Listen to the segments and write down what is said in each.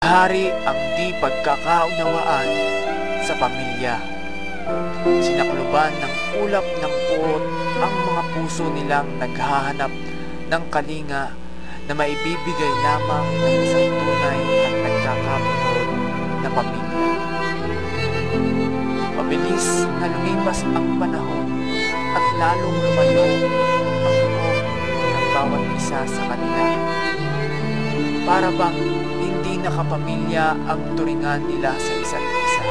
Hari ang di pagkakaunawaan sa pamilya. Sinakluban ng ulap ng puot ang mga puso nilang naghahanap ng kalinga na maibibigay lamang ng isang tunay at nagkakabuod na pamilya. Mabilis na lumipas ang panahon at lalong lumayo ang loob ng bawat isa sa kanila. Para bang hindi nakapamilya ang turingan nila sa isa't isa.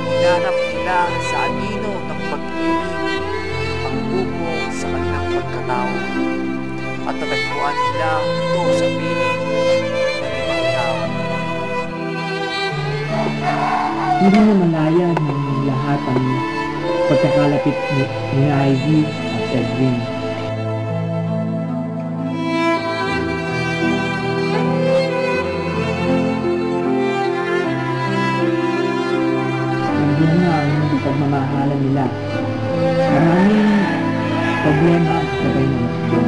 Hinanap nila sa anino ng pag-ibig ang bubo sa kanilang pagkatao at natagpuan nila ito sa piling ng ibang tao. Hindi na malaya ng lahat ang pagkakalapit ni Ivy at Edwin. Nandiyan na ang pagmamahalan nila. Maraming problema at sabay na masyon.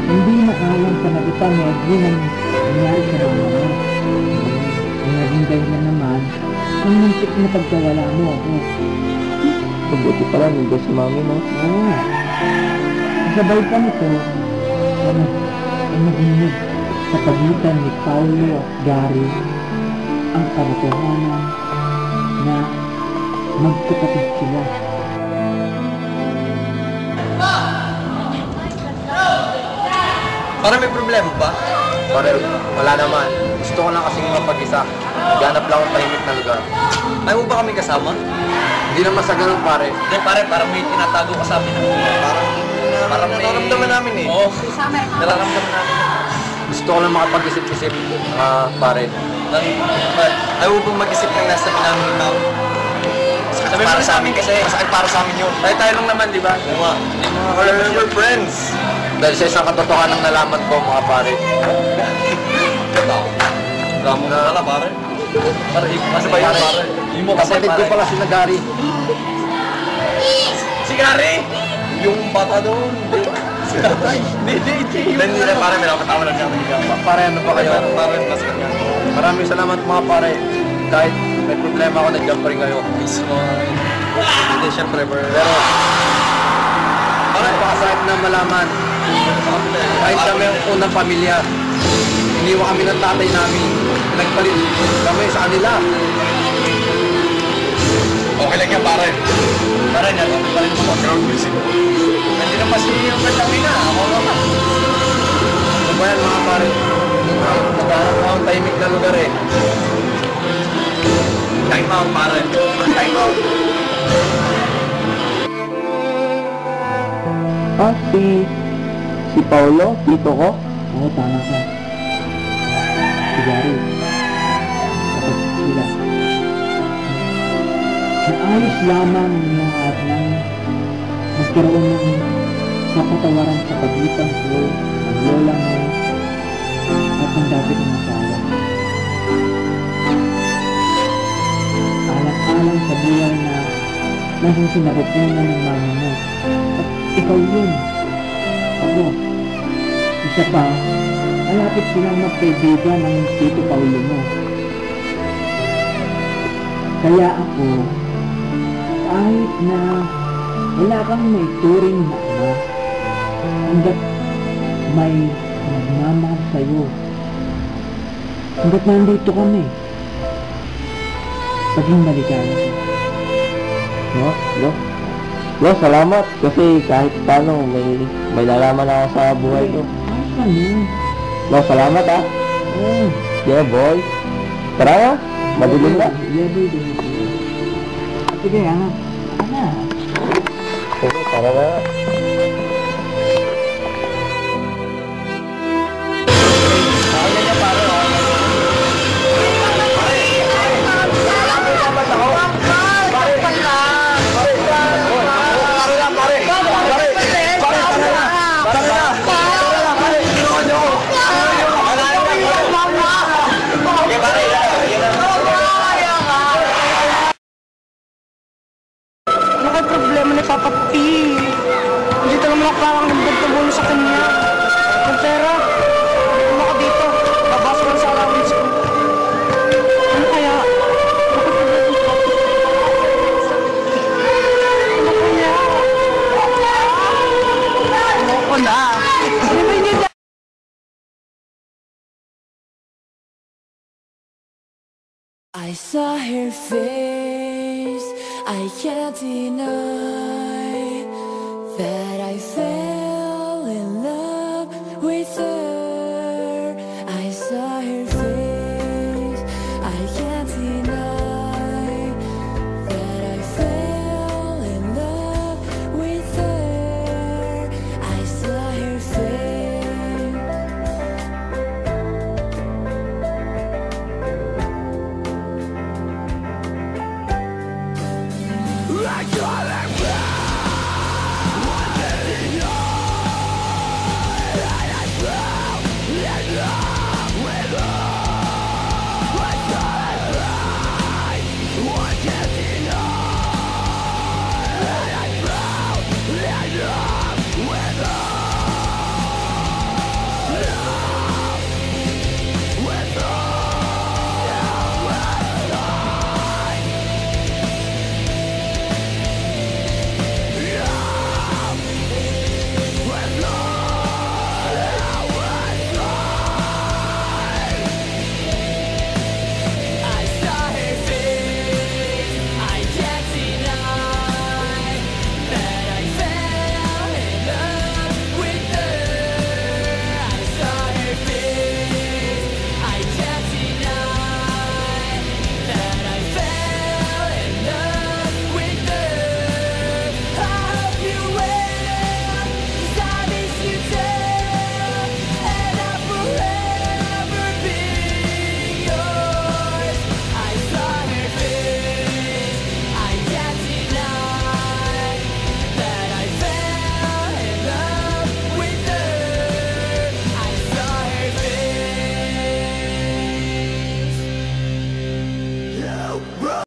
Hindi na alam sa nagutan ni Edwin ang nangyari sa mama mo. Ang naging dahilan naman ang muntik na pagkawala mo ako. Mabuti pala, nandiyan si mami mo. Oo. Kasabay pa nito ang naginig sa pagitan ni Paulo at Gary ang katotohanan na magkapatid sila. Parang may problema ba? Pare, wala naman. Gusto ko lang kasing mapag-isa. Ganap lang ang tahimik na lugar. Ayaw mo ba kami kasama? Hindi naman sa ganun, pare. Hindi, pare, parang may tinatago ka sa amin. Parang may... nararamdaman namin eh. Oo, nararamdaman namin. Gusto ko lang makapag-isip-isip, pare. Ayaw mo bang mag-isip ng nasa namin tao? Sabi para sa amin kasi. Masakit para sa amin yun. Tayo lang naman, di ba? Oo nga. We're friends. Dahil sa isang katotohanan ng nalaman ko, mga pare. Gamo na pala, pare. Pare, kasi ba yun, pare? Hindi mo kasi, kapatid ko pala si Nagari. Si Gary? Yung bata doon. Hindi. Hindi na, pare, may nakatawa lang siya. Pare, ano pa kayo? Pare, masakit nga. Maraming salamat, mga pare. Kahit may problema ako, nandiyan pa rin kayo. Hindi, syempre, pero... Parang napakasakit na malaman. Kahit kami ang unang pamilya, iniwan kami ng tatay namin. Nagpalit kami sa kanila. Okay lang yan, pare. Pare, natin pa rin mga ground music. Nandiyan naman si yung kanyang na. Ako naman. Ano ba yan, mga pare? Nagharap na akong tahimik na lugar eh. Time out, pare. Time out. Ah, si Paulo, tito ko? Oo, tama ka. Si Gary. Kapag sila. Naayos lamang ang lahat ng magkaroon ng kapatawaran sa pagitan ko, ang lola mo, at ang dati kong asawa. Alang-alang sa buhay na naging sinakupunan ng mama mo. At ikaw yun. Ako. Isa pa, malapit silang magkaibigan ng tito Paulo mo. Kaya ako, kahit na wala kang may turing na ama, hanggat may nagmamahal sa'yo, hanggat nandito kami, paging maligaya ka. No, salamat. Kasi kahit paano, may nalaman ako sa buhay ko. Ayos lang yun. No, salamat ah. Oo. Yeah, boy. Tara na. Madilim na. Yeah, baby. Sige, anak. Anak. Okay, tara na. Ano kay problema ni Papa P? saw her face, I can't deny that I fell in love with her. I saw her face, I can't deny that I fell in love with her. I saw her face. I got it. With